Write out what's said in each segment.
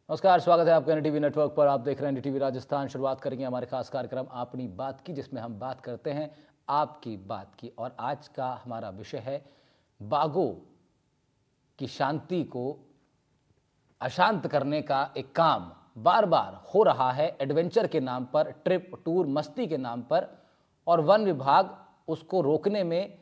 नमस्कार, स्वागत है आपका एनडीटीवी नेटवर्क पर। आप देख रहे हैं एनडीटीवी राजस्थान। शुरुआत करेंगे हमारे खास कार्यक्रम अपनी बात की, जिसमें हम बात करते हैं आपकी बात की। और आज का हमारा विषय है बाघों की शांति को अशांत करने का एक काम बार बार हो रहा है एडवेंचर के नाम पर, ट्रिप टूर मस्ती के नाम पर, और वन विभाग उसको रोकने में,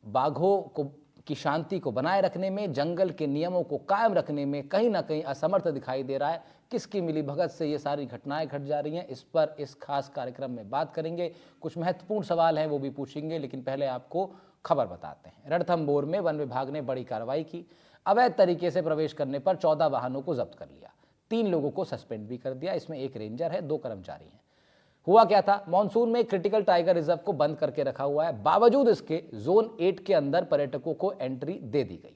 बाघों को की शांति को बनाए रखने में, जंगल के नियमों को कायम रखने में कहीं ना कहीं असमर्थ दिखाई दे रहा है। किसकी मिलीभगत से ये सारी घटनाएं घट जा रही हैं, इस पर इस खास कार्यक्रम में बात करेंगे। कुछ महत्वपूर्ण सवाल हैं वो भी पूछेंगे, लेकिन पहले आपको खबर बताते हैं। रणथंभौर में वन विभाग ने बड़ी कार्रवाई की। अवैध तरीके से प्रवेश करने पर 14 वाहनों को जब्त कर लिया, 3 लोगों को सस्पेंड भी कर दिया। इसमें एक रेंजर है, 2 कर्मचारी हैं। हुआ क्या था, मानसून में क्रिटिकल टाइगर रिजर्व को बंद करके रखा हुआ है, बावजूद इसके जोन 8 के अंदर पर्यटकों को एंट्री दे दी गई।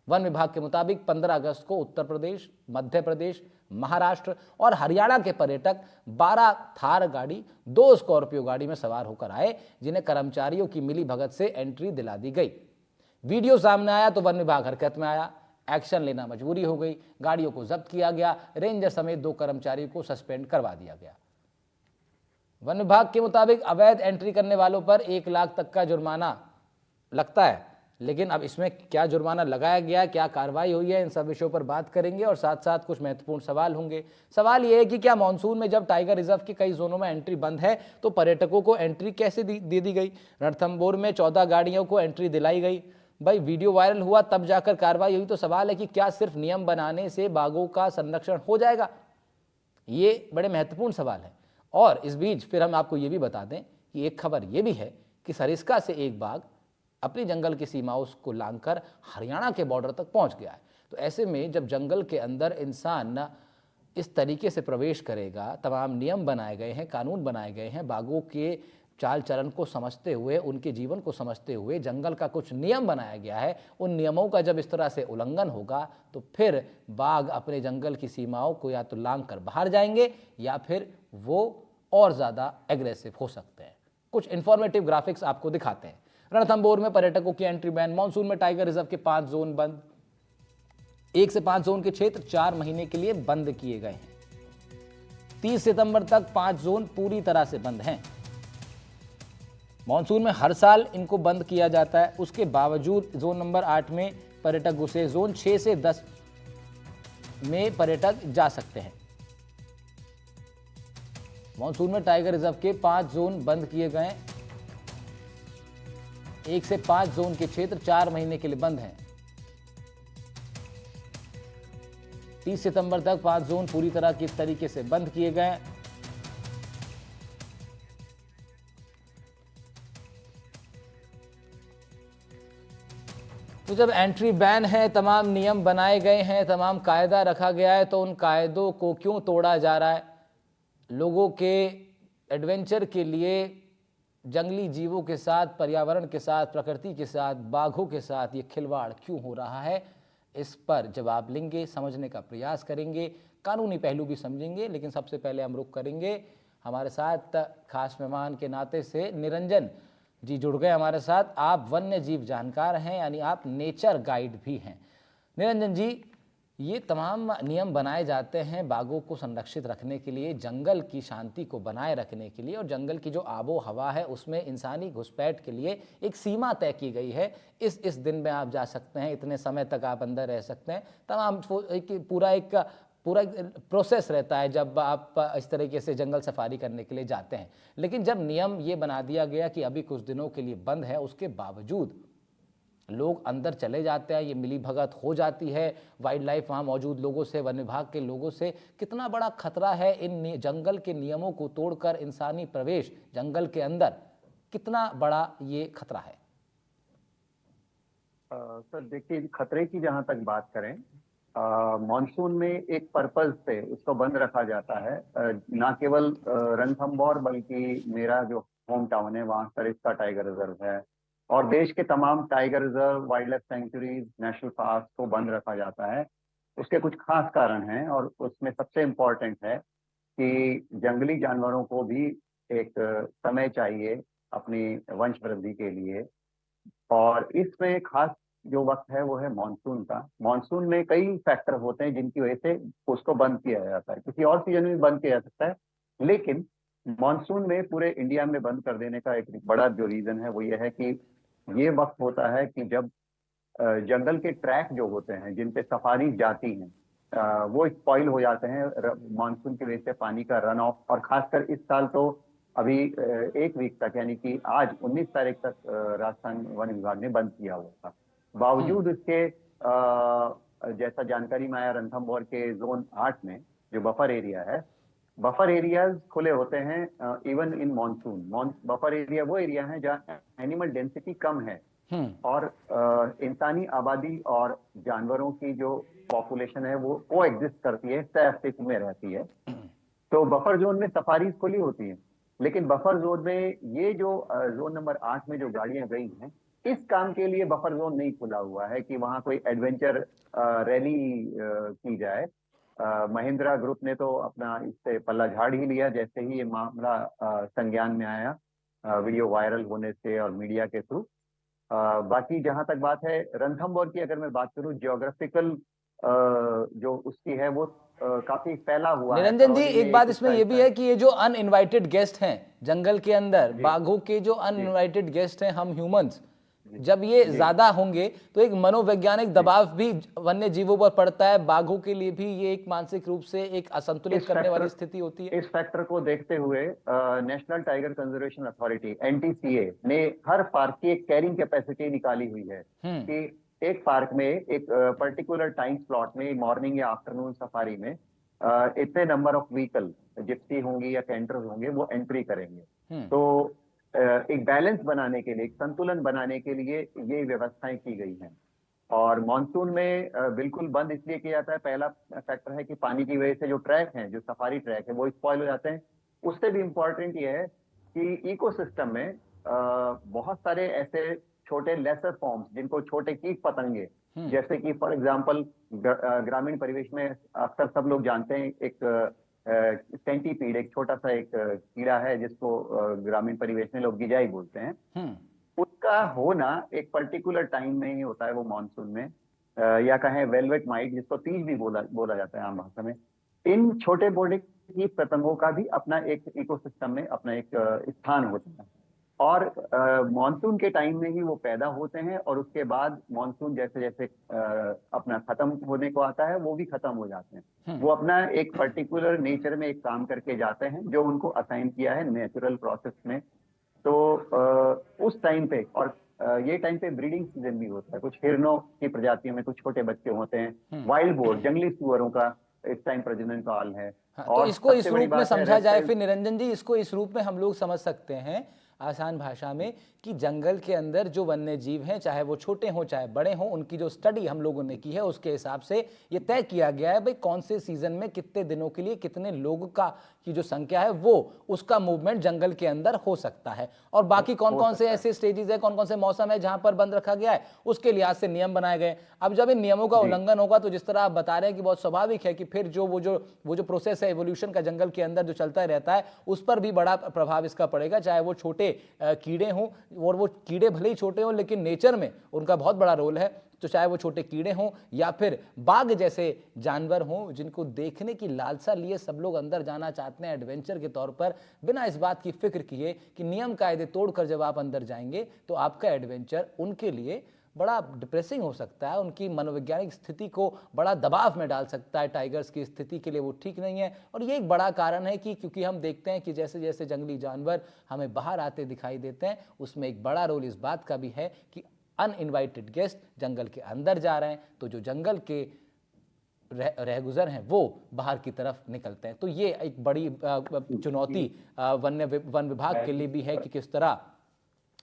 वन विभाग के मुताबिक 15 अगस्त को उत्तर प्रदेश, मध्य प्रदेश, महाराष्ट्र और हरियाणा के पर्यटक 12 थार गाड़ी, 2 स्कॉर्पियो गाड़ी में सवार होकर आए, जिन्हें कर्मचारियों की मिली भगत से एंट्री दिला दी गई। वीडियो सामने आया तो वन विभाग हरकत में आया, एक्शन लेना मजबूरी हो गई, गाड़ियों को जब्त किया गया, रेंजर समेत 2 कर्मचारियों को सस्पेंड करवा दिया गया। वन विभाग के मुताबिक अवैध एंट्री करने वालों पर 1 लाख तक का जुर्माना लगता है, लेकिन अब इसमें क्या जुर्माना लगाया गया, क्या कार्रवाई हुई है, इन सब विषयों पर बात करेंगे। और साथ साथ कुछ महत्वपूर्ण सवाल होंगे। सवाल यह है कि क्या मानसून में जब टाइगर रिजर्व के कई जोनों में एंट्री बंद है तो पर्यटकों को एंट्री कैसे दे दी गई। रणथंभौर में 14 गाड़ियों को एंट्री दिलाई गई। भाई, वीडियो वायरल हुआ तब जाकर कार्रवाई हुई, तो सवाल है कि क्या सिर्फ नियम बनाने से बाघों का संरक्षण हो जाएगा। ये बड़े महत्वपूर्ण सवाल है। और इस बीच फिर हम आपको ये भी बता दें कि एक खबर ये भी है कि सरिस्का से एक बाघ अपनी जंगल की सीमाओं को लांघकर हरियाणा के बॉर्डर तक पहुंच गया है। तो ऐसे में जब जंगल के अंदर इंसान इस तरीके से प्रवेश करेगा, तमाम नियम बनाए गए हैं, कानून बनाए गए हैं, बाघों के चाल चलन को समझते हुए, उनके जीवन को समझते हुए जंगल का कुछ नियम बनाया गया है। उन नियमों का जब इस तरह से उल्लंघन होगा तो फिर बाघ अपने जंगल की सीमाओं को या तो लांघ कर बाहर जाएंगे या फिर वो और ज़्यादा एग्रेसिव हो सकते हैं। कुछ इंफॉर्मेटिव ग्राफिक्स आपको दिखाते हैं। रणथंभौर में पर्यटकों की एंट्री बैन। मानसून में टाइगर रिजर्व के 5 जोन बंद। 1 से 5 जोन के क्षेत्र 4 महीने के लिए बंद किए गए हैं। 30 सितंबर तक 5 जोन पूरी तरह से बंद हैं। मानसून में हर साल इनको बंद किया जाता है, उसके बावजूद जोन नंबर 8 में पर्यटक घुसे। जोन 6 से 10 में पर्यटक जा सकते हैं। मानसून में टाइगर रिजर्व के 5 जोन बंद किए गए। 1 से 5 जोन के क्षेत्र 4 महीने के लिए बंद हैं। 30 सितंबर तक 5 जोन पूरी तरह की तरीके से बंद किए गए। तो जब एंट्री बैन है, तमाम नियम बनाए गए हैं, तमाम कायदा रखा गया है, तो उन कायदों को क्यों तोड़ा जा रहा है? लोगों के एडवेंचर के लिए जंगली जीवों के साथ, पर्यावरण के साथ, प्रकृति के साथ, बाघों के साथ ये खिलवाड़ क्यों हो रहा है? इस पर जवाब लेंगे, समझने का प्रयास करेंगे, कानूनी पहलू भी समझेंगे। लेकिन सबसे पहले हम रुख करेंगे, हमारे साथ खास मेहमान के नाते से निरंजन जी जुड़ गए हमारे साथ। आप वन्य जीव जानकार हैं, यानी आप नेचर गाइड भी हैं। निरंजन जी, ये तमाम नियम बनाए जाते हैं बाघों को संरक्षित रखने के लिए, जंगल की शांति को बनाए रखने के लिए, और जंगल की जो आबो हवा है उसमें इंसानी घुसपैठ के लिए एक सीमा तय की गई है। इस दिन में आप जा सकते हैं, इतने समय तक आप अंदर रह सकते हैं। तमाम पूरा प्रोसेस रहता है जब आप इस तरीके से जंगल सफारी करने के लिए जाते हैं। लेकिन जब नियम ये बना दिया गया कि अभी कुछ दिनों के लिए बंद है, उसके बावजूद लोग अंदर चले जाते हैं, ये मिली भगत हो जाती है वाइल्ड लाइफ वहाँ मौजूद लोगों से, वन विभाग के लोगों से। कितना बड़ा खतरा है इन जंगल के नियमों को तोड़कर इंसानी प्रवेश जंगल के अंदर, कितना बड़ा ये खतरा है? सर देखिए, खतरे की जहां तक बात करें, मॉनसून में एक पर्पज से उसको बंद रखा जाता है। ना केवल रणथंभौर, बल्कि मेरा जो होम टाउन है वहाँ सरिस्का टाइगर रिजर्व है, और देश के तमाम tiger reserve, wild life sanctuaries, national park को बंद रखा जाता है। उसके कुछ खास कारण हैं, और उसमें सबसे इम्पोर्टेंट है कि जंगली जानवरों को भी एक समय चाहिए अपनी वंश वृद्धि के लिए। और इसमें खास जो वक्त है वो है मानसून का। मानसून में कई फैक्टर होते हैं जिनकी वजह से उसको बंद किया जाता है, किसी और सीजन में भी बंद किया जा सकता है, लेकिन मानसून में पूरे इंडिया में बंद कर देने का एक बड़ा जो रीजन है वो ये है कि ये वक्त होता है कि जब जंगल के ट्रैक जो होते हैं जिन पे सफारी जाती हैं वो स्पॉइल हो जाते हैं मानसून की वजह से, पानी का रन ऑफ। और खासकर इस साल तो अभी एक वीक तक, यानी कि आज 19 तारीख तक राजस्थान वन विभाग ने बंद किया हुआ था। बावजूद इसके जैसा जानकारी में आया, रणथंभौर के जोन 8 में जो बफर एरिया है, बफर एरियाज खुले होते हैं even in monsoon. Buffer area वो एरिया है जहाँ एनिमल डेंसिटी कम है और इंसानी आबादी और जानवरों की जो पॉपुलेशन है वो को एग्जिस्ट करती है, सह अस्तित्व में रहती है। तो बफर जोन में सफारीज खुली होती हैं, लेकिन बफर जोन में ये जो जोन नंबर 8 में जो गाड़ियां गई हैं, इस काम के लिए बफर जोन नहीं खुला हुआ है कि वहां कोई एडवेंचर रैली की जाए। महिंद्रा ग्रुप ने तो अपना इससे पल्ला झाड़ ही लिया जैसे ही ये मामला संज्ञान में आया, वीडियो वायरल होने से और मीडिया के थ्रू। बाकी जहां तक बात है रणथंभौर की, अगर मैं बात करूं जियोग्राफिकल जो उसकी है वो काफी फैला हुआ है। निरंजन जी, करौली एक में बात उसका इसमें ये हिस्सा भी है कि ये जो अनइनवाइटेड गेस्ट हैं जंगल के अंदर, जी बाघों के जो जी अनइनवाइटेड गेस्ट हैं, हम ह्यूमंस, जी जब ये जी ज्यादा होंगे तो एक मनोवैज्ञानिक जी। दबाव भी वन्य जीवों पर पड़ता है। बाघों के लिए भी ये एक मानसिक रूप से एक असंतुलित इस करने वाली फैक्टर स्थिति होती है। इस फैक्टर को देखते हुए national tiger conservation authority NTCA ने हर पार्क की एक कैरिंग कैपेसिटी निकाली हुई है कि एक पार्क में एक पर्टिकुलर टाइम स्लॉट में, मॉर्निंग या आफ्टरनून सफारी में इतने नंबर ऑफ व्हीकल, जिप्सी होंगी या कैंटर्स होंगे, वो एंट्री करेंगे। तो एक बैलेंस बनाने के लिए, एक संतुलन बनाने के लिए ये व्यवस्थाएं की गई हैं। और मानसून में बिल्कुल बंद इसलिए किया जाता है, पहला फैक्टर है कि पानी की वजह से जो ट्रैक हैं, जो सफारी ट्रैक है, वो स्पॉइल हो जाते हैं। उससे भी इम्पोर्टेंट ये है कि इकोसिस्टम में बहुत सारे ऐसे छोटे लेसर फॉर्म्स, जिनको छोटे कीट पतंगे, जैसे कि फॉर एग्जांपल ग्रामीण परिवेश में अक्सर सब लोग जानते हैं एक सेंटीपीड, एक छोटा सा एक कीड़ा है जिसको ग्रामीण परिवेश में लोग गिजाई बोलते हैं। उसका होना एक पर्टिकुलर टाइम में ही होता है, वो मानसून में, या कहें वेलवेट माइट, जिसको तीज भी बोला जाता है आम भाषा में। इन छोटे बोर्डिक की पतंगों का भी अपना एक इकोसिस्टम में अपना एक स्थान होता है, और मानसून के टाइम में ही वो पैदा होते हैं, और उसके बाद मानसून जैसे जैसे अपना खत्म होने को आता है वो भी खत्म हो जाते हैं। वो अपना एक पर्टिकुलर नेचर में एक काम करके जाते हैं जो उनको असाइन किया है नेचुरल प्रोसेस में। तो उस टाइम पे, और ये टाइम पे ब्रीडिंग सीजन भी होता है, कुछ हिरणों की प्रजातियों में कुछ छोटे बच्चे होते हैं, वाइल्ड बोर, जंगली सुअरों का इस टाइम प्रजनन काल है। हाँ, तो और इसको इस सबसे बड़ी रूप में बात है समझा जाए रेप्टाइल। फिर निरंजन जी, इसको इस रूप में हम लोग समझ सकते हैं आसान भाषा में कि जंगल के अंदर जो वन्य जीव हैं, चाहे वो छोटे हों चाहे बड़े हों, उनकी जो स्टडी हम लोगों ने की है उसके हिसाब से ये तय किया गया है भाई कौन से सीजन में कितने दिनों के लिए कितने लोगों का की जो संख्या है वो उसका मूवमेंट जंगल के अंदर हो सकता है। और बाकी कौन कौन से ऐसे स्टेजेस है, कौन कौन से मौसम है जहां पर बंद रखा गया है, उसके लिहाज से नियम बनाए गए। अब जब इन नियमों का उल्लंघन होगा तो जिस तरह आप बता रहे हैं कि बहुत स्वाभाविक है कि फिर जो वो जो प्रोसेस है एवोल्यूशन का जंगल के अंदर जो चलता रहता है उस पर भी बड़ा प्रभाव इसका पड़ेगा, चाहे वो छोटे कीड़े हों, और वो कीड़े भले ही छोटे हों लेकिन नेचर में उनका बहुत बड़ा रोल है। तो चाहे वो छोटे कीड़े हों या फिर बाघ जैसे जानवर हों जिनको देखने की लालसा लिए सब लोग अंदर जाना चाहते हैं एडवेंचर के तौर पर, बिना इस बात की फिक्र किए कि नियम कायदे तोड़कर जब आप अंदर जाएंगे तो आपका एडवेंचर उनके लिए बड़ा डिप्रेसिंग हो सकता है, उनकी मनोवैज्ञानिक स्थिति को बड़ा दबाव में डाल सकता है। टाइगर्स की स्थिति के लिए वो ठीक नहीं है। और ये एक बड़ा कारण है कि क्योंकि हम देखते हैं कि जैसे जैसे जंगली जानवर हमें बाहर आते दिखाई देते हैं, उसमें एक बड़ा रोल इस बात का भी है कि अनइनवाइटेड गेस्ट जंगल के अंदर जा रहे हैं, तो जो जंगल के रहगुजर हैं वो बाहर की तरफ निकलते हैं। तो ये एक बड़ी चुनौती वन विभाग के लिए भी है कि किस तरह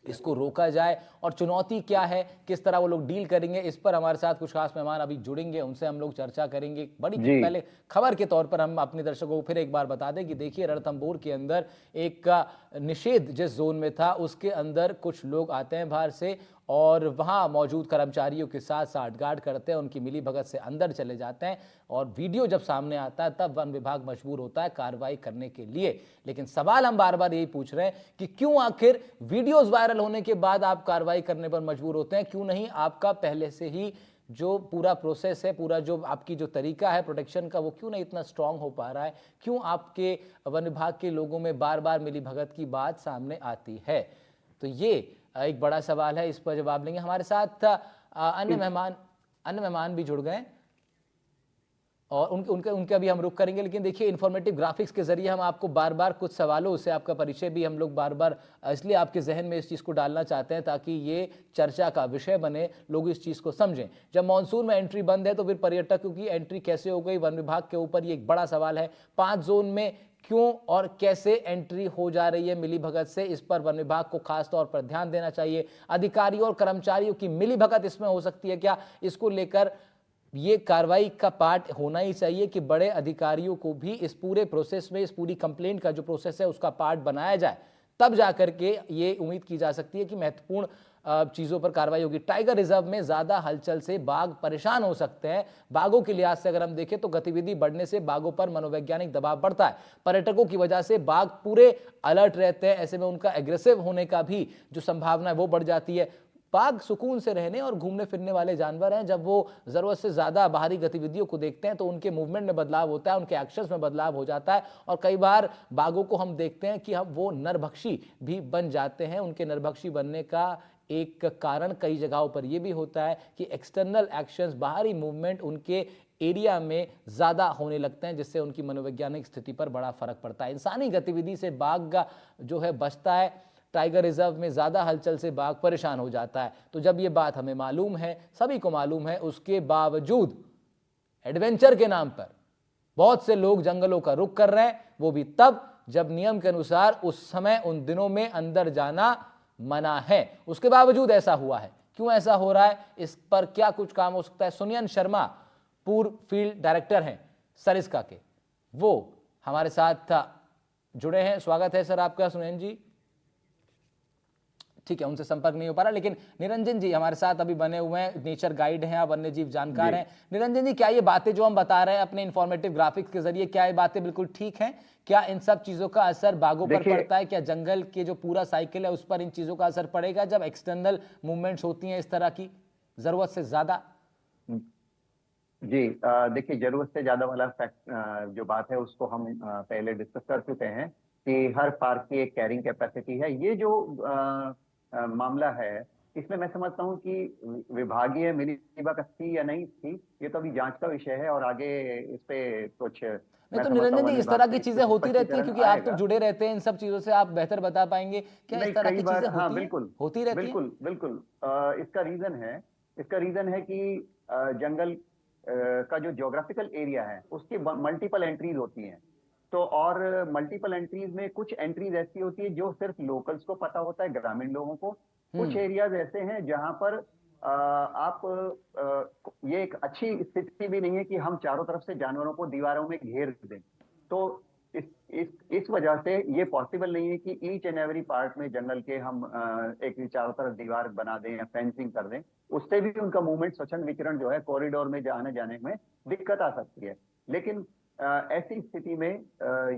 इसको रोका जाए, और चुनौती क्या है, किस तरह वो लोग डील करेंगे, इस पर हमारे साथ कुछ खास मेहमान अभी जुड़ेंगे, उनसे हम लोग चर्चा करेंगे। बड़ी पहले खबर के तौर पर हम अपने दर्शकों को फिर एक बार बता दें कि देखिए रणथंभौर के अंदर एक का निषेध जिस जोन में था उसके अंदर कुछ लोग आते हैं बाहर से और वहाँ मौजूद कर्मचारियों के साथ साठगांठ करते हैं, उनकी मिलीभगत से अंदर चले जाते हैं और वीडियो जब सामने आता है तब वन विभाग मजबूर होता है कार्रवाई करने के लिए। लेकिन सवाल हम बार बार यही पूछ रहे हैं कि क्यों आखिर वीडियोज वायरल होने के बाद आप कार्रवाई करने पर मजबूर होते हैं? क्यों नहीं आपका पहले से ही जो पूरा प्रोसेस है, पूरा जो आपकी जो तरीका है प्रोटेक्शन का, वो क्यों नहीं इतना स्ट्रांग हो पा रहा है? क्यों आपके वन विभाग के लोगों में बार बार मिलीभगत की बात सामने आती है? तो ये एक बड़ा सवाल है, इस पर जवाब लेंगे। हमारे साथ अन्य मेहमान भी जुड़ गए और उनके उनका भी हम रुख करेंगे। लेकिन देखिए, इंफॉर्मेटिव ग्राफिक्स के जरिए हम आपको बार बार कुछ सवालों से आपका परिचय भी हम लोग बार बार इसलिए आपके जहन में इस चीज़ को डालना चाहते हैं ताकि ये चर्चा का विषय बने, लोग इस चीज़ को समझें। जब मानसून में एंट्री बंद है तो फिर पर्यटकों की एंट्री कैसे हो गई वन विभाग के ऊपर, ये एक बड़ा सवाल है। 5 जोन में क्यों और कैसे एंट्री हो जा रही है मिलीभगत से, इस पर वन विभाग को खास तौर पर ध्यान देना चाहिए। अधिकारियों और कर्मचारियों की मिलीभगत इसमें हो सकती है क्या, इसको लेकर ये कार्रवाई का पार्ट होना ही चाहिए कि बड़े अधिकारियों को भी इस पूरे प्रोसेस में, इस पूरी कंप्लेंट का जो प्रोसेस है उसका पार्ट बनाया जाए। तब जाकर के ये उम्मीद की जा सकती है कि महत्वपूर्ण चीज़ों पर कार्रवाई होगी। टाइगर रिजर्व में ज़्यादा हलचल से बाघ परेशान हो सकते हैं। बाघों के लिहाज से अगर हम देखें तो गतिविधि बढ़ने से बाघों पर मनोवैज्ञानिक दबाव बढ़ता है। पर्यटकों की वजह से बाघ पूरे अलर्ट रहते हैं, ऐसे में उनका एग्रेसिव होने का भी जो संभावना है वो बढ़ जाती है। बाघ सुकून से रहने और घूमने फिरने वाले जानवर हैं। जब वो ज़रूरत से ज़्यादा बाहरी गतिविधियों को देखते हैं तो उनके मूवमेंट में बदलाव होता है, उनके एक्शंस में बदलाव हो जाता है और कई बार बाघों को हम देखते हैं कि हम वो नरभक्षी भी बन जाते हैं। उनके नरभक्षी बनने का एक कारण कई जगहों पर यह भी होता है कि एक्सटर्नल एक्शंस, बाहरी मूवमेंट उनके एरिया में ज़्यादा होने लगते हैं, जिससे उनकी मनोवैज्ञानिक स्थिति पर बड़ा फर्क पड़ता है। इंसानी गतिविधि से बाघ जो है बचता है, टाइगर रिजर्व में ज़्यादा हलचल से बाघ परेशान हो जाता है। तो जब ये बात हमें मालूम है, सभी को मालूम है, उसके बावजूद एडवेंचर के नाम पर बहुत से लोग जंगलों का रुख कर रहे हैं, वो भी तब जब नियम के अनुसार उस समय उन दिनों में अंदर जाना मना है। उसके बावजूद ऐसा हुआ है। क्यों ऐसा हो रहा है, इस पर क्या कुछ काम हो सकता है? सुनयन शर्मा पूर्व फील्ड डायरेक्टर हैं सरिस्का के, वो हमारे साथ जुड़े हैं। स्वागत है सर आपका सुनयन जी। ठीक है, उनसे संपर्क नहीं हो पा रहा, लेकिन निरंजन जी हमारे साथ अभी बने हुए हैं, नेचर गाइड हैं, वन्य जीव जानकार हैं। निरंजन जी, क्या ये बातें जो हम बता रहे हैं अपने इंफॉर्मेटिव ग्राफिक्स के जरिए, क्या ये बातें बिल्कुल ठीक हैं? क्या इन सब चीजों का असर बाघों पर पड़ता है? क्या जंगल के जो पूरा साइकिल है उस पर इन चीजों का असर पड़ेगा जब एक्सटर्नल मूवमेंट्स होती हैं इस तरह की जरूरत से ज्यादा? जी, देखिए, जरूरत से ज्यादा वाला फैक्ट जो बात है उसको हम पहले डिस्कस कर चुके हैं कि हर पार्क की एक कैरिंग कैपेसिटी है। ये जो मामला है, इसमें मैं समझता हूँ कि विभागीय मिलीभगत थी या नहीं थी, ये तो अभी जांच का विषय है और आगे इस पे कुछ नहीं तो निरंजन जी, इस तरह की चीजें होती रहती है, क्योंकि आप तो जुड़े रहते हैं इन सब चीजों से, आप बेहतर बता पाएंगे। क्या इस तरह की चीजें होती हैं? होती रहती हैं? बिल्कुल बिल्कुल। इसका रीजन है कि जंगल का जो ज्योग्राफिकल एरिया है उसकी मल्टीपल एंट्रीज होती हैं। तो और मल्टीपल एंट्रीज में कुछ एंट्रीज ऐसी होती है जो सिर्फ लोकल्स को पता होता है, ग्रामीण लोगों को। कुछ एरियाज ऐसे हैं जहां पर आप ये एक अच्छी स्थिति भी नहीं है कि हम चारों तरफ से जानवरों को दीवारों में घेर दें। तो इस वजह से ये पॉसिबल नहीं है कि ईच एंड एवरी पार्ट में जंगल के हम एक चारों तरफ दीवार बना दें या फेंसिंग कर दें। उससे भी उनका मूवमेंट, स्वच्छंद विचरण जो है, कॉरिडोर में आने जाने में दिक्कत आ सकती है। लेकिन ऐसी स्थिति में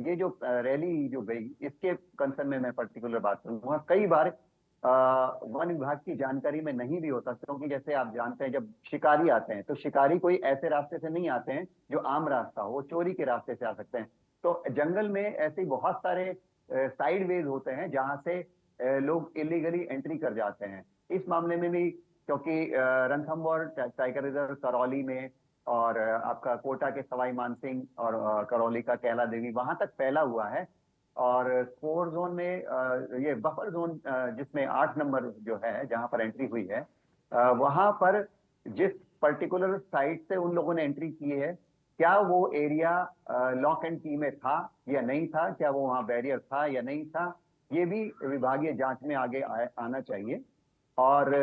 ये जो रैली जो गई, इसके कंसर्न में मैं पर्टिकुलर बात करूंगा। कई बार वन विभाग की जानकारी में नहीं भी होता, क्योंकि जैसे आप जानते हैं जब शिकारी आते हैं तो शिकारी कोई ऐसे रास्ते से नहीं आते हैं जो आम रास्ता हो, वो चोरी के रास्ते से आ सकते हैं। तो जंगल में ऐसे बहुत सारे साइड वेज होते हैं जहां से लोग इलीगली एंट्री कर जाते हैं। इस मामले में भी, क्योंकि रणथंभौर टाइगर रिजर्व करौली में और आपका कोटा के सवाई मानसिंह और करौली का कैला देवी वहां तक फैला हुआ है। और स्कोर जोन में ये बफर जोन जिसमें 8 नंबर जो है जहां पर एंट्री हुई है, वहां पर जिस पर्टिकुलर साइट से उन लोगों ने एंट्री की है, क्या वो एरिया लॉक एंड की में था या नहीं था, क्या वो वहां बैरियर था या नहीं था, ये भी विभागीय जांच में आगे आना चाहिए। और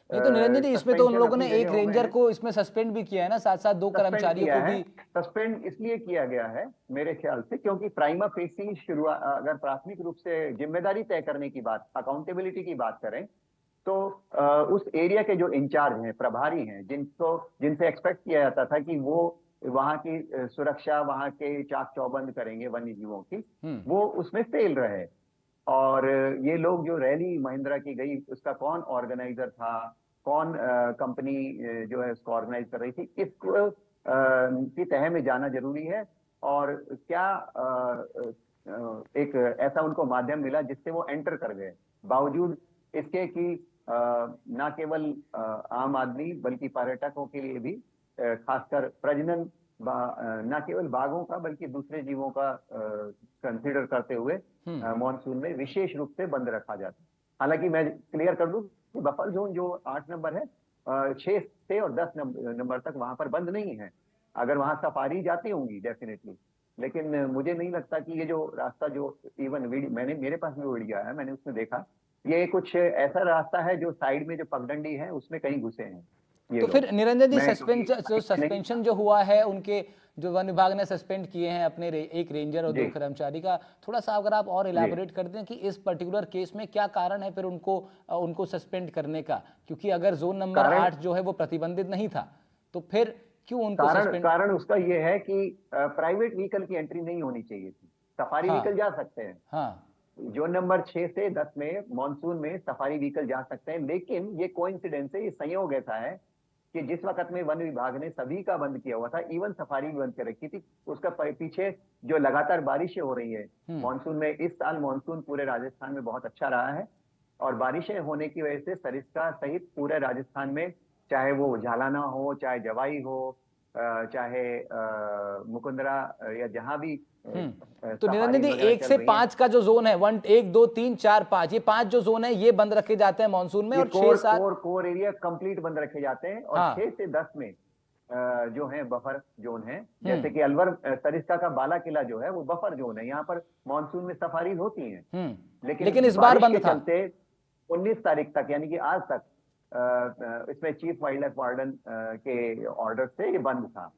नहीं तो निरंजन जी, इसमें तो उन लोगों ने एक रेंजर को इसमें सस्पेंड भी किया है ना, साथ साथ 2 कर्मचारियों को भी सस्पेंड इसलिए किया गया है मेरे ख्याल से, क्योंकि प्राइमा फेसी शुरुआत, अगर प्राथमिक रूप से जिम्मेदारी तय करने की बात, अकाउंटेबिलिटी की बात करें, तो उस एरिया के जो इंचार्ज हैं, प्रभारी हैं, जिनसे एक्सपेक्ट किया जाता था कि वो वहाँ की सुरक्षा, वहाँ के चाक चौबंद करेंगे वन्य जीवों की, वो उसमें फेल रहे। और ये लोग जो रैली महिंद्रा की गई, उसका कौन ऑर्गेनाइजर था, कौन कंपनी जो है उसको ऑर्गेनाइज कर रही थी, इसको की तह में जाना जरूरी है। और क्या एक ऐसा उनको माध्यम मिला जिससे वो एंटर कर गए, बावजूद इसके कि ना केवल आम आदमी बल्कि पर्यटकों के लिए भी खासकर प्रजनन ना केवल बाघों का बल्कि दूसरे जीवों का कंसीडर करते हुए मॉनसून में विशेष रूप से बंद रखा जाता है। हालांकि मैं क्लियर कर दूं कि बफर जोन जो 8 नंबर है, 6 से और 10 नंबर तक वहां पर बंद नहीं है। अगर वहां सफारी जाती होंगी डेफिनेटली, लेकिन मुझे नहीं लगता कि ये जो रास्ता, जो इवन मैंने, मेरे पास भी वीडियो आया, मैंने उसमें देखा, ये कुछ ऐसा रास्ता है जो साइड में जो पगडंडी है उसमें कहीं घुसे हैं ये तो लोग। फिर निरंजन जी, मैं क्योंकि नहीं सस्पेंशन जो हुआ है उनके, जो वन विभाग ने सस्पेंड किए हैं अपने एक रेंजर और जी 2 कर्मचारी का, थोड़ा सा अगर आप और जी इलाबोरेट कर दें कि इस पर्टिकुलर केस में क्या कारण है फिर उनको उनको सस्पेंड करने का, क्योंकि अगर जोन नंबर कारण 8 जो है वो प्रतिबंधित नहीं था तो फिर क्यों उनको कारण सस्पेंड? कारण उसका ये है कि प्राइवेट व्हीकल की एंट्री नहीं होनी चाहिए थी। सफारी व्हीकल हाँ जा सकते हैं, हाँ। जोन नंबर 6 से 10 में मॉनसून में सफारी व्हीकल जा सकते हैं, लेकिन ये कोइंसिडेंस है, ये संयोग ऐसा है कि जिस वक्त में वन विभाग ने सभी का बंद किया हुआ था, इवन सफारी भी बंद कर रखी थी, उसका पीछे जो लगातार बारिशें हो रही है मॉनसून में, इस साल मॉनसून पूरे राजस्थान में बहुत अच्छा रहा है। और बारिशें होने की वजह से सरिस्का सहित पूरे राजस्थान में, चाहे वो झालाना हो, चाहे जवाई हो, चाहे मुकुंदरा, या जहां भी तो निरंजन सफारी जी, वगैरह 1 चल से रही है, 5 का जो जोन है, 1 2 3 4 5, ये 5 जो जोन है ये बंद रखे जाते हैं मानसून में, ये और 6 core 7। Core core area complete बंद रखे जाते हैं। और हाँ। 6 से 10 में जो है बफर जोन है, जैसे हम्म कि अलवर सरिस्का का बाला किला जो है वो बफर जोन है, यहाँ पर मानसून में सफारीज होती हैं। लेकिन लेकिन इस बार बारिश बंद के था। चलते 19 तारीख तक, यानी कि आज तक, इसमें चीफ वाइल्ड लाइफ वार्डन के ऑर्डर से ये बंद था।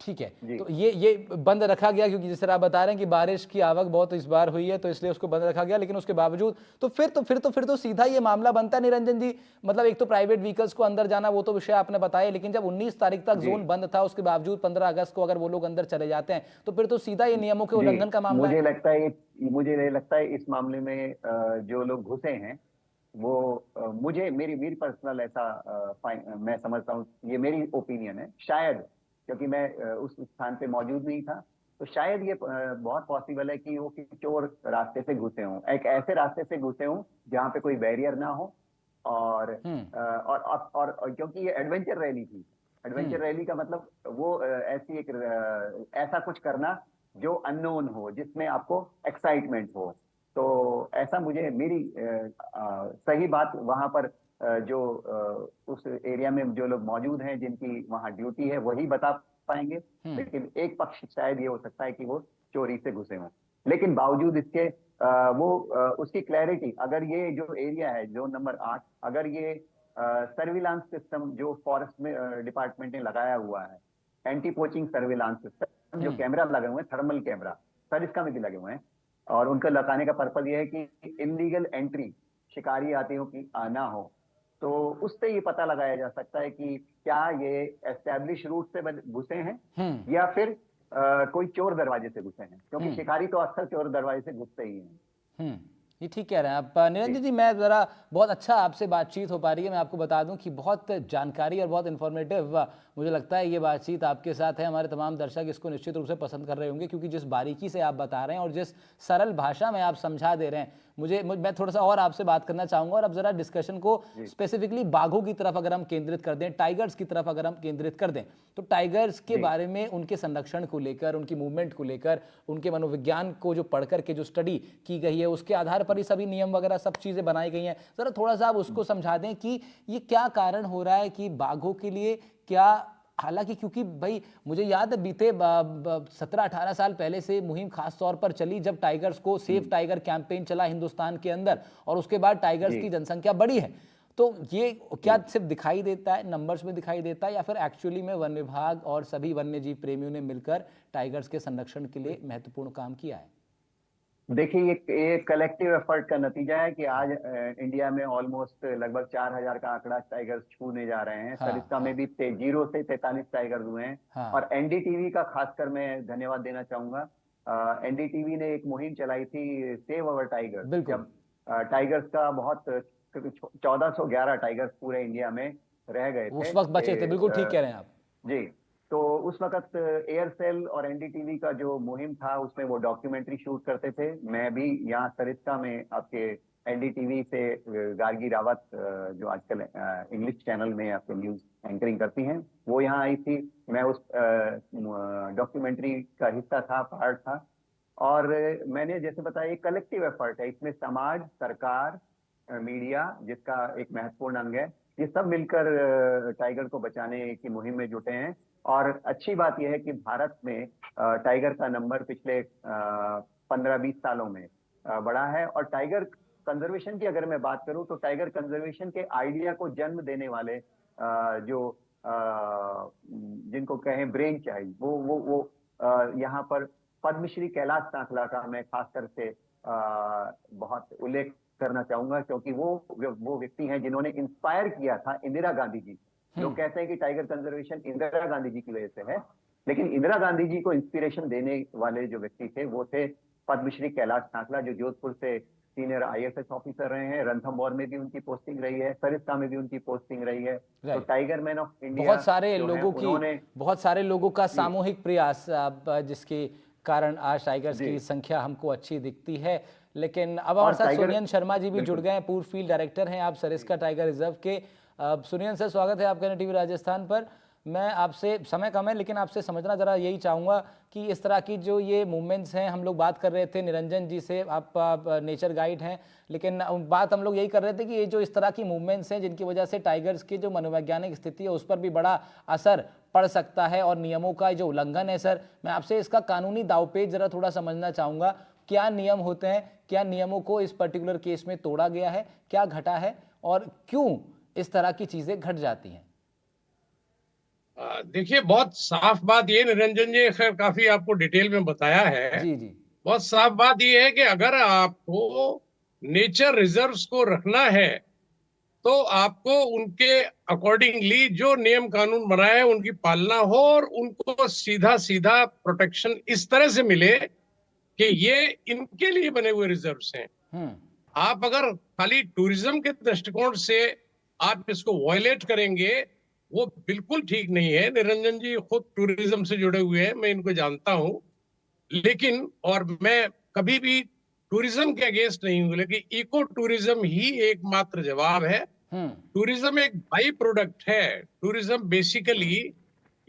ठीक है, जी तो ये बंद रखा गया क्योंकि जिस तरह आप बता रहे हैं कि बारिश की आवक बहुत इस बार हुई है तो इसलिए उसको बंद रखा गया, लेकिन उसके बावजूद तो फिर तो सीधा ये मामला बनता है निरंजन जी, मतलब एक तो प्राइवेट व्हीकल्स को अंदर जाना वो तो विषय आपने बताया, लेकिन जब 19 तारीख तक जी जोन बंद था उसके बावजूद 15 अगस्त को अगर वो लोग अंदर चले जाते हैं तो फिर तो सीधा ये नियमों के जी उल्लंघन का मामला है। मुझे ये लगता है इस मामले में जो लोग घुसे हैं वो, मुझे मेरी मेरी पर्सनल ऐसा मैं समझता हूँ, ये मेरी ओपिनियन है, शायद क्योंकि मैं उस स्थान पे मौजूद नहीं था, तो शायद ये बहुत पॉसिबल है कि वो किसी चोर रास्ते से घुसे हों, एक ऐसे रास्ते से घुसे हों जहाँ पे कोई बैरियर ना हो। और और क्योंकि ये एडवेंचर रैली थी, एडवेंचर रैली का मतलब वो ऐसी एक ऐसा कुछ करना जो अननोन हो, जिसमें आपको एक्साइटमेंट हो। तो ऐसा मुझे, मेरी सही बात वहां पर जो उस एरिया में जो लोग मौजूद हैं, जिनकी वहां ड्यूटी है, वही बता पाएंगे। लेकिन एक पक्ष शायद ये हो सकता है कि वो चोरी से घुसे हों, लेकिन बावजूद इसके उसकी क्लैरिटी, अगर ये जो एरिया है जोन नंबर 8, अगर ये सर्विलांस सिस्टम जो फॉरेस्ट में डिपार्टमेंट ने लगाया हुआ है, एंटी पोचिंग सर्विलांस सिस्टम, जो कैमरा लगे हुए हैं, थर्मल कैमरा, सरिस्का में भी लगे हुए हैं, और उनका लगाने का पर्पज ये है कि इनलीगल एंट्री, शिकारी हाथियों की ना हो। तो उससे ये पता लगाया जा सकता है कि क्या ये एस्टेब्लिश रूट से घुसे हैं या फिर कोई चोर दरवाजे से घुसे हैं, क्योंकि शिकारी तो अक्सर चोर दरवाजे से घुसते ही हैं। ये ठीक कह रहे हैं आप जी निरंजन जी। मैं ज़रा, बहुत अच्छा आपसे बातचीत हो पा रही है। मैं आपको बता दूं कि बहुत जानकारी और बहुत इन्फॉर्मेटिव मुझे लगता है ये बातचीत आपके साथ है। हमारे तमाम दर्शक इसको निश्चित रूप से पसंद कर रहे होंगे, क्योंकि जिस बारीकी से आप बता रहे हैं और जिस सरल भाषा में आप समझा दे रहे हैं, मैं थोड़ा सा और आपसे बात करना चाहूँगा। और अब ज़रा डिस्कशन को स्पेसिफिकली बाघों की तरफ अगर हम केंद्रित कर दें, टाइगर्स की तरफ अगर हम केंद्रित कर दें, तो टाइगर्स के बारे में, उनके संरक्षण को लेकर, उनकी मूवमेंट को लेकर, उनके मनोविज्ञान को जो पढ़ करके जो स्टडी की गई है, उसके आधार पर ही सभी नियम वगैरह सब चीज़ें बनाई गई हैं। ज़रा थोड़ा सा आप उसको समझा दें कि ये क्या कारण हो रहा है कि बाघों के लिए क्या, हालांकि क्योंकि भाई मुझे याद है बीते 17-18 साल पहले से मुहिम खास तौर पर चली, जब टाइगर्स को सेफ टाइगर कैंपेन चला हिंदुस्तान के अंदर, और उसके बाद टाइगर्स की जनसंख्या बढ़ी है। तो ये क्या सिर्फ दिखाई देता है, नंबर्स में दिखाई देता है, या फिर एक्चुअली में वन विभाग और सभी वन्य जीव प्रेमियों ने मिलकर टाइगर्स के संरक्षण के लिए महत्वपूर्ण काम किया है? देखिए, ये कलेक्टिव एफर्ट का नतीजा है कि आज इंडिया में ऑलमोस्ट लगभग 4,000 का आंकड़ा टाइगर्स छूने जा रहे हैं। हाँ सरिस्का में हाँ भी 0 से 43 टाइगर्स हुए हैं। हाँ। और एनडीटीवी का खासकर मैं धन्यवाद देना चाहूंगा। एनडीटीवी ने एक मुहिम चलाई थी, सेव अवर टाइगर्स, बिल्कुल। जब टाइगर्स का बहुत 1411 टाइगर्स पूरे इंडिया में रह गए थे उस वक्त बचे थे, बिल्कुल ठीक कह रहे हैं आप। जी। तो उस वक्त एयरसेल और एनडीटीवी का जो मुहिम था उसमें वो डॉक्यूमेंट्री शूट करते थे। मैं भी यहाँ सरिस्का में आपके एनडीटीवी से गार्गी रावत, जो आजकल इंग्लिश चैनल में आपके न्यूज एंकरिंग करती हैं, वो यहाँ आई थी। मैं उस डॉक्यूमेंट्री का हिस्सा था, पार्ट था। और मैंने जैसे बताया, ये कलेक्टिव एफर्ट है, इसमें समाज, सरकार, मीडिया जिसका एक महत्वपूर्ण अंग है, ये सब मिलकर टाइगर को बचाने की मुहिम में जुटे हैं। और अच्छी बात यह है कि भारत में टाइगर का नंबर पिछले 15-20 सालों में बढ़ा है। और टाइगर कंजर्वेशन की अगर मैं बात करूं, तो टाइगर कंजर्वेशन के आइडिया को जन्म देने वाले जो जिनको कहें ब्रेन चाइल्ड, वो यहाँ पर पद्मश्री कैलाश कांकला का मैं खासकर से बहुत उल्लेख करना चाहूंगा, क्योंकि वो व्यक्ति हैं जिन्होंने इंस्पायर किया था इंदिरा गांधी जी। लोग हम्म। कहते हैं कि टाइगर कंजर्वेशन इंदिरा गांधी जी की वजह से है, लेकिन इंदिरा गांधी जी को इंस्पिरेशन देने वाले जो व्यक्ति थे वो थे पद्मश्री कैलाश कांकला, जो जोधपुर से सीनियर आईएफएस ऑफिसर रहे हैं। रणथंभौर में भी उनकी पोस्टिंग रही है, सरिस्का में भी उनकी पोस्टिंग रही है। तो right. Tiger man of India बहुत सारे जो है लोगों की, उन्होंने। बहुत सारे लोगों का जी सामूहिक प्रयास, जिसके कारण आज टाइगर्स जी। की संख्या हमको अच्छी दिखती है। लेकिन अब हमारे और साथ टाइगर, सुनियन शर्मा जी भी जुड़ बिल्कुल। गए हैं, पूर्व फील्ड डायरेक्टर हैं आप सरिस्का टाइगर रिजर्व के। सुनियन सर, स्वागत है आपका टीवी राजस्थान पर। मैं आपसे, समय कम है लेकिन आपसे समझना ज़रा यही चाहूँगा कि इस तरह की जो ये मूवमेंट्स हैं, हम लोग बात कर रहे थे निरंजन जी से, आप नेचर गाइड हैं, लेकिन बात हम लोग यही कर रहे थे कि ये जो इस तरह की मूवमेंट्स हैं जिनकी वजह से टाइगर्स की जो मनोवैज्ञानिक स्थिति है उस पर भी बड़ा असर पड़ सकता है, और नियमों का जो उल्लंघन है। सर, मैं आपसे इसका कानूनी दावपेच ज़रा थोड़ा समझना चाहूँगा। क्या नियम होते हैं, क्या नियमों को इस पर्टिकुलर केस में तोड़ा गया है, क्या घटा है, और क्यों इस तरह की चीज़ें घट जाती हैं? देखिए, बहुत साफ बात ये, निरंजन जी खैर काफी आपको डिटेल में बताया है। जी जी। बहुत साफ बात ये है कि अगर आपको नेचर रिजर्व्स को रखना है तो आपको उनके अकॉर्डिंगली जो नियम कानून बनाए हैं उनकी पालना हो, और उनको सीधा सीधा प्रोटेक्शन इस तरह से मिले कि ये इनके लिए बने हुए रिजर्व्स हैं। हम्म। आप अगर खाली टूरिज्म के दृष्टिकोण से आप इसको वायलेट करेंगे, वो बिल्कुल ठीक नहीं है। निरंजन जी खुद टूरिज्म से जुड़े हुए हैं, मैं इनको जानता हूं। लेकिन और मैं कभी भी टूरिज्म के अगेंस्ट नहीं हूं, लेकिन इको टूरिज्म ही एकमात्र जवाब है। हम्म। टूरिज्म एक बाई प्रोडक्ट है। टूरिज्म बेसिकली,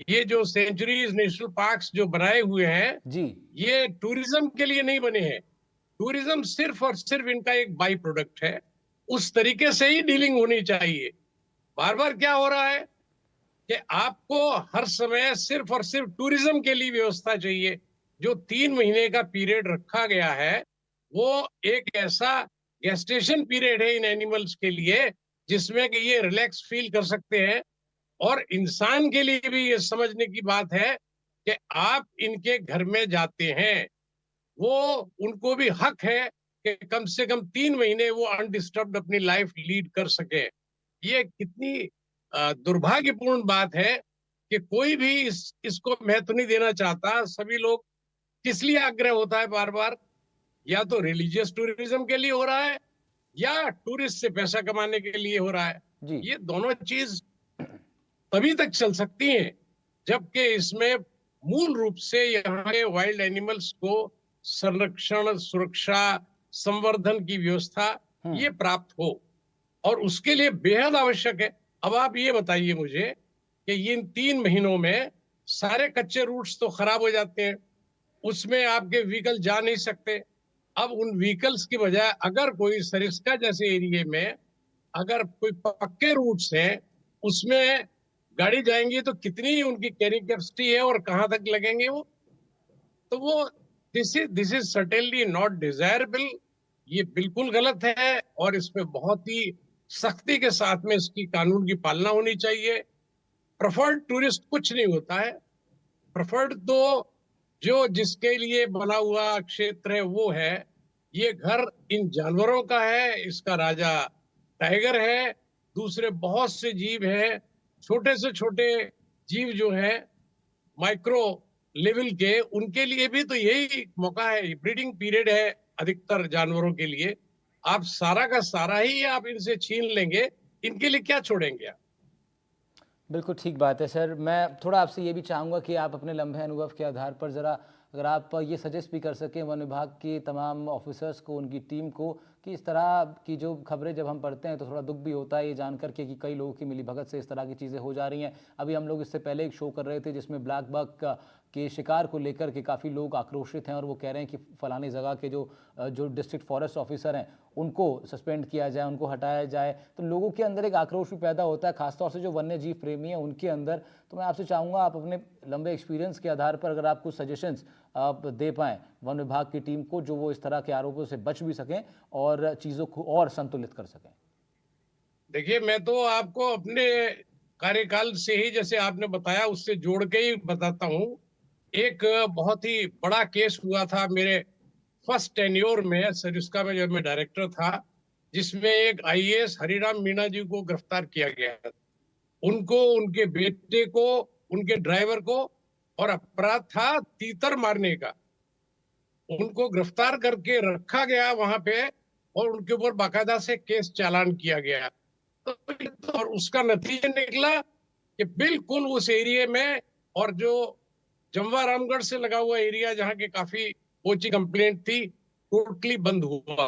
ये जो सेंचुरीज नेशनल पार्क्स जो बनाए हुए हैं, जी। ये टूरिज्म के लिए नहीं बने हैं। टूरिज्म सिर्फ और सिर्फ इनका एक बाई प्रोडक्ट है। उस तरीके से ही डीलिंग होनी चाहिए। बार बार क्या हो रहा है कि आपको हर समय सिर्फ और सिर्फ टूरिज्म के लिए व्यवस्था चाहिए। जो 3 महीने का पीरियड रखा गया है, वो एक ऐसा गेस्टेशन पीरियड है इन एनिमल्स के लिए, जिसमें कि ये रिलैक्स फील कर सकते हैं। और इंसान के लिए भी ये समझने की बात है कि आप इनके घर में जाते हैं, वो उनको भी हक है कि कम से कम 3 महीने वो अनडिस्टर्ब्ड अपनी लाइफ लीड कर सके। ये कितनी दुर्भाग्यपूर्ण बात है कि कोई भी इसको महत्व नहीं देना चाहता। सभी लोग, किस लिए आग्रह होता है बार बार? या तो रिलीजियस टूरिज्म के लिए हो रहा है, या टूरिस्ट से पैसा कमाने के लिए हो रहा है। जी। ये दोनों चीज तभी तक चल सकती हैं जबकि इसमें मूल रूप से यहाँ के वाइल्ड एनिमल्स को संरक्षण, सुरक्षा, संवर्धन की व्यवस्था हम्म। ये प्राप्त हो, और उसके लिए बेहद आवश्यक है। अब आप ये बताइए मुझे कि इन 3 महीनों में सारे कच्चे रूट्स तो खराब हो जाते हैं, उसमें आपके व्हीकल जा नहीं सकते। अब उन व्हीकल्स की बजाय अगर कोई सरिस्का जैसे एरिया में अगर कोई पक्के रूट्स हैं, उसमें गाड़ी जाएंगी तो कितनी उनकी कैरिंग कैपेसिटी है और कहां तक लगेंगे वो? तो वो, this is certainly not desirable. ये बिल्कुल गलत है, और इसमें बहुत ही सख्ती के साथ में इसकी कानून की पालना होनी चाहिए। प्रेफर्ड टूरिस्ट कुछ नहीं होता है। प्रेफर्ड तो जो जिसके लिए बना हुआ क्षेत्र है वो है, ये घर इन जानवरों का है, इसका राजा टाइगर है, दूसरे बहुत से जीव हैं, छोटे से छोटे जीव जो हैं माइक्रो लेवल के, उनके लिए भी तो यही मौका है, ब्रीडिंग पीरियड है अधिकतर जानवरों के लिए। आप सारा का सारा ही आप इनसे छीन लेंगे, इनके लिए क्या छोड़ेंगे आप? बिल्कुल ठीक बात है सर। मैं थोड़ा आपसे ये भी चाहूँगा कि आप अपने लम्बे अनुभव के आधार पर ज़रा अगर आप ये सजेस्ट भी कर सकें वन विभाग के तमाम ऑफिसर्स को, उनकी टीम को, कि इस तरह की जो खबरें जब हम पढ़ते हैं तो थोड़ा दुख भी होता है ये जानकर के कि कई लोगों की मिलीभगत से इस तरह की चीज़ें हो जा रही हैं। अभी हम लोग इससे पहले एक शो कर रहे थे जिसमें ब्लैक बक के शिकार को लेकर के काफ़ी लोग आक्रोशित हैं और वो कह रहे हैं कि फलानी जगह के जो डिस्ट्रिक्ट फॉरेस्ट ऑफिसर हैं उनको सस्पेंड किया जाए, उनको हटाया जाए। तो लोगों के अंदर एक आक्रोश भी पैदा होता है, खासतौर से जो वन्य जीव प्रेमी हैं उनके अंदर। तो मैं आपसे चाहूँगा आप अपने लंबे एक्सपीरियंस के आधार पर अगर आप कुछ सजेशंस आप दे पाएँ वन विभाग की टीम को, जो वो इस तरह के आरोपों से बच भी सकें और चीज़ों को और संतुलित कर सकें। देखिए, मैं तो आपको अपने कार्यकाल से ही, जैसे आपने बताया, उससे जोड़ के ही बताता हूँ। एक बहुत ही बड़ा केस हुआ था मेरे फर्स्ट टेन्योर में सरिस्का में, जब मैं डायरेक्टर था, जिसमें एक आईएएस हरिराम मीणा जी को गिरफ्तार किया गया। उनको, उनके बेटे को, उनके ड्राइवर को, और अपराध था तीतर मारने का। उनको गिरफ्तार करके रखा गया वहां पे और उनके ऊपर बाकायदा से केस चालान किया गया। तो और उसका नतीजा निकला कि बिल्कुल उस एरिया में, और जो जमवा रामगढ़ से लगा हुआ एरिया जहाँ के काफी पोची कंप्लेंट थी, टोटली बंद हुआ।